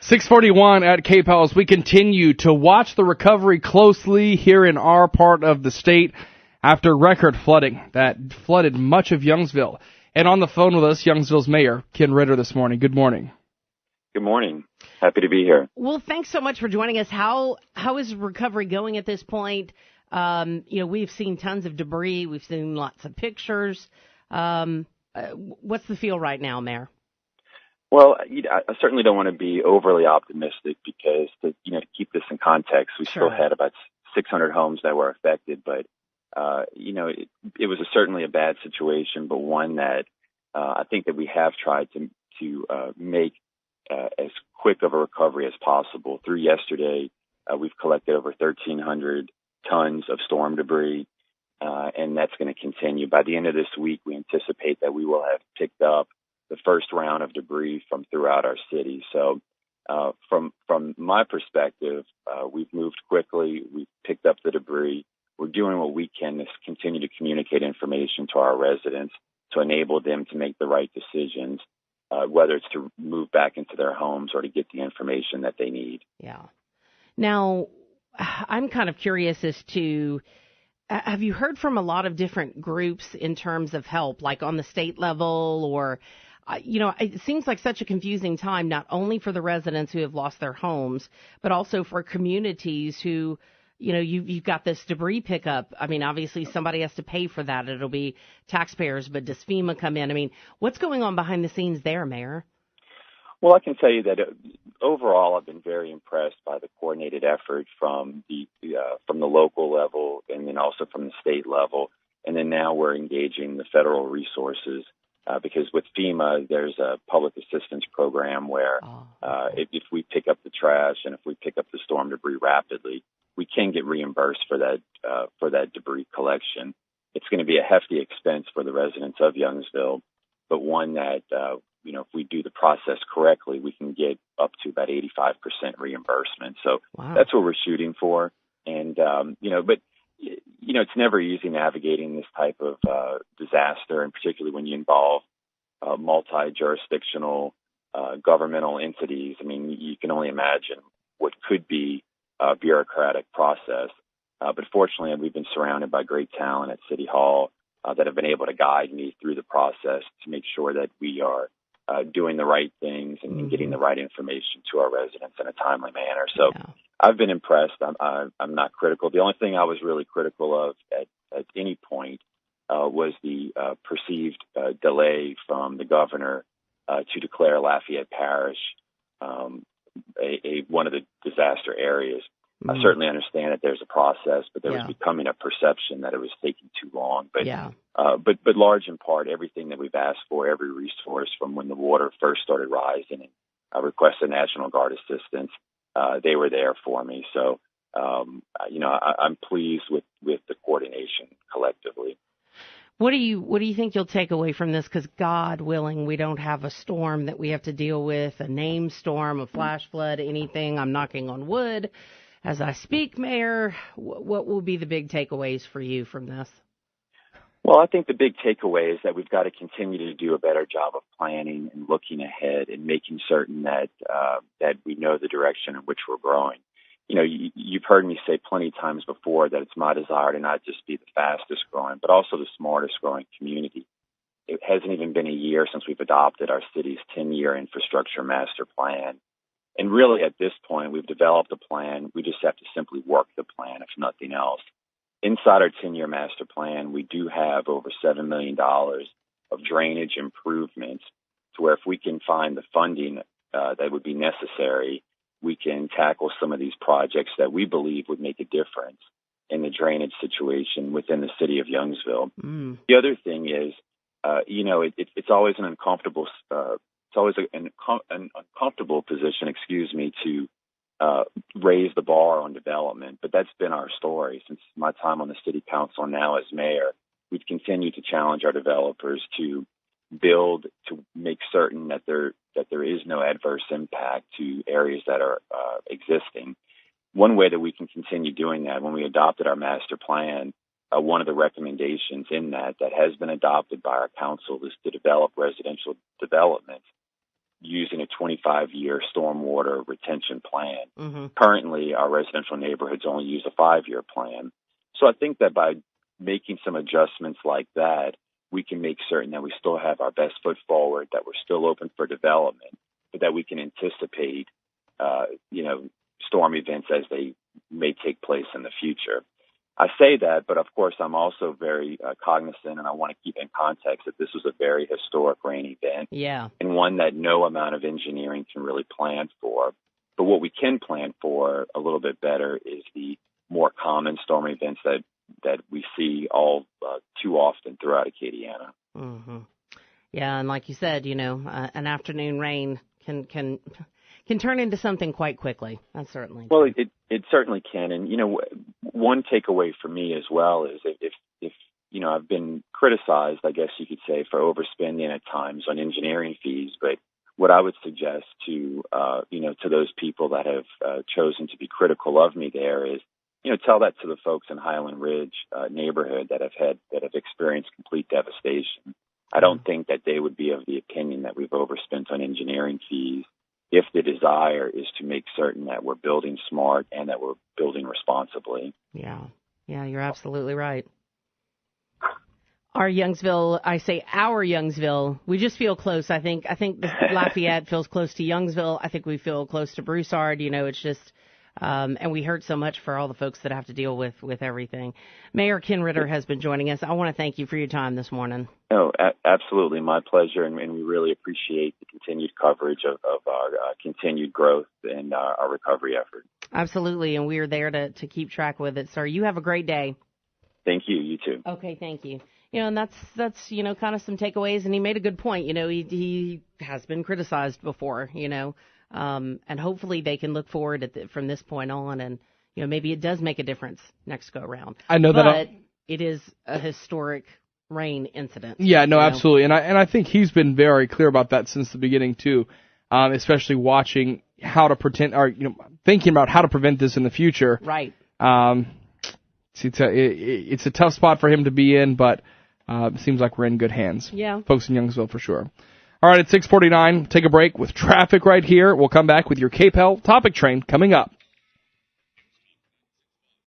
641 at K-Palace. We continue to watch the recovery closely here in our part of the state after record flooding that flooded much of Youngsville. And on the phone with us, Youngsville's mayor, Ken Ritter, this morning. Good morning. Good morning. Happy to be here. Well, thanks so much for joining us. How is recovery going at this point? We've seen tons of debris. We've seen lots of pictures. What's the feel right now, Mayor? Well, I certainly don't want to be overly optimistic because, to keep this in context, we still had about 600 homes that were affected. But, it was certainly a bad situation, but one that I think that we have tried to make as quick of a recovery as possible. Through yesterday, we've collected over 1,300 tons of storm debris, and that's going to continue. By the end of this week, we anticipate that we will have picked up the first round of debris from throughout our city. So from my perspective, we've moved quickly. We've picked up the debris. We're doing what we can to continue to communicate information to our residents to enable them to make the right decisions, whether it's to move back into their homes or to get the information that they need. Yeah. Now, I'm kind of curious as to, have you heard from a lot of different groups in terms of help, like on the state level or it seems like such a confusing time, not only for the residents who have lost their homes, but also for communities who, you've got this debris pickup. I mean, obviously somebody has to pay for that. It'll be taxpayers, but does FEMA come in? I mean, what's going on behind the scenes there, Mayor? Well, I can tell you that overall, I've been very impressed by the coordinated effort from the local level and then also from the state level. And then now we're engaging the federal resources. Because with FEMA, there's a public assistance program where if we pick up the trash and if we pick up the storm debris rapidly, we can get reimbursed for that debris collection. It's going to be a hefty expense for the residents of Youngsville, but one that, if we do the process correctly, we can get up to about 85% reimbursement. So That's what we're shooting for. And, it's never easy navigating this type of disaster, and particularly when you involve multi-jurisdictional governmental entities. I mean, you can only imagine what could be a bureaucratic process. But fortunately, we've been surrounded by great talent at City Hall that have been able to guide me through the process to make sure that we are doing the right things and getting the right information to our residents in a timely manner. So I've been impressed. I'm not critical. The only thing I was really critical of at any point was the perceived delay from the governor to declare Lafayette Parish one of the disaster areas. I certainly understand that there's a process, but there was becoming a perception that it was taking too long. But large in part, everything that we've asked for, every resource from when the water first started rising, and I requested National Guard assistance, they were there for me. So, I'm pleased with the coordination collectively. What do you think you'll take away from this? Because God willing, we don't have a storm that we have to deal with, a named storm, a flash flood, anything. I'm knocking on wood as I speak, Mayor. What will be the big takeaways for you from this? Well, I think the big takeaway is that we've got to continue to do a better job of planning and looking ahead and making certain that we know the direction in which we're growing. You've heard me say plenty of times before that it's my desire to not just be the fastest growing, but also the smartest growing community. It hasn't even been a year since we've adopted our city's 10-year infrastructure master plan. And really, at this point, we've developed a plan. We just have to simply work the plan, if nothing else. Inside our 10-year master plan, we do have over $7 million of drainage improvements to where if we can find the funding that would be necessary, we can tackle some of these projects that we believe would make a difference in the drainage situation within the city of Youngsville. The other thing is, it's always an uncomfortable position, to raise the bar on development. But that's been our story since my time on the city council and now as mayor. We've continued to challenge our developers to build to make certain that there is no adverse impact to areas that are existing. One way that we can continue doing that, when we adopted our master plan, one of the recommendations in that has been adopted by our council is to develop residential development using a 25-year stormwater retention plan. Mm-hmm. Currently, our residential neighborhoods only use a 5-year plan. So I think that by making some adjustments like that, we can make certain that we still have our best foot forward, that we're still open for development, but that we can anticipate, storm events as they may take place in the future. I say that, but of course I'm also very cognizant, and I want to keep in context that this was a very historic rain event, and one that no amount of engineering can really plan for. But what we can plan for a little bit better is the more common storm events that we see all too often throughout Acadiana. Mm-hmm. Yeah, and like you said, an afternoon rain can turn into something quite quickly. That's certainly true. Well, it certainly can. And, one takeaway for me as well is if I've been criticized, I guess you could say, for overspending at times on engineering fees. But what I would suggest to those people that have chosen to be critical of me there is, tell that to the folks in Highland Ridge neighborhood that have experienced complete devastation. I don't think that they would be of the opinion that we've overspent on engineering fees if the desire is to make certain that we're building smart and that we're building responsibly. Yeah, you're absolutely right. Our Youngsville, we just feel close. I think Lafayette feels close to Youngsville. I think we feel close to Broussard. It's just, and we hurt so much for all the folks that have to deal with everything. Mayor Ken Ritter has been joining us. I want to thank you for your time this morning. No, absolutely. My pleasure. And we really appreciate the continued coverage of our continued growth and our recovery effort. Absolutely. And we are there to keep track with it, sir. You have a great day. Thank you. You too. Okay. Thank you. And that's kind of some takeaways. And he made a good point. He has been criticized before, and hopefully they can look forward from this point on, and maybe it does make a difference next go around. I know but it is a historic rain incident. Yeah, no, absolutely, and I think he's been very clear about that since the beginning too, especially watching how to pretend, or thinking about how to prevent this in the future. Right. It's a tough spot for him to be in, but it seems like we're in good hands. Yeah. Folks in Youngsville for sure. All right, at 6:49, take a break with traffic right here. We'll come back with your KPEL topic train coming up.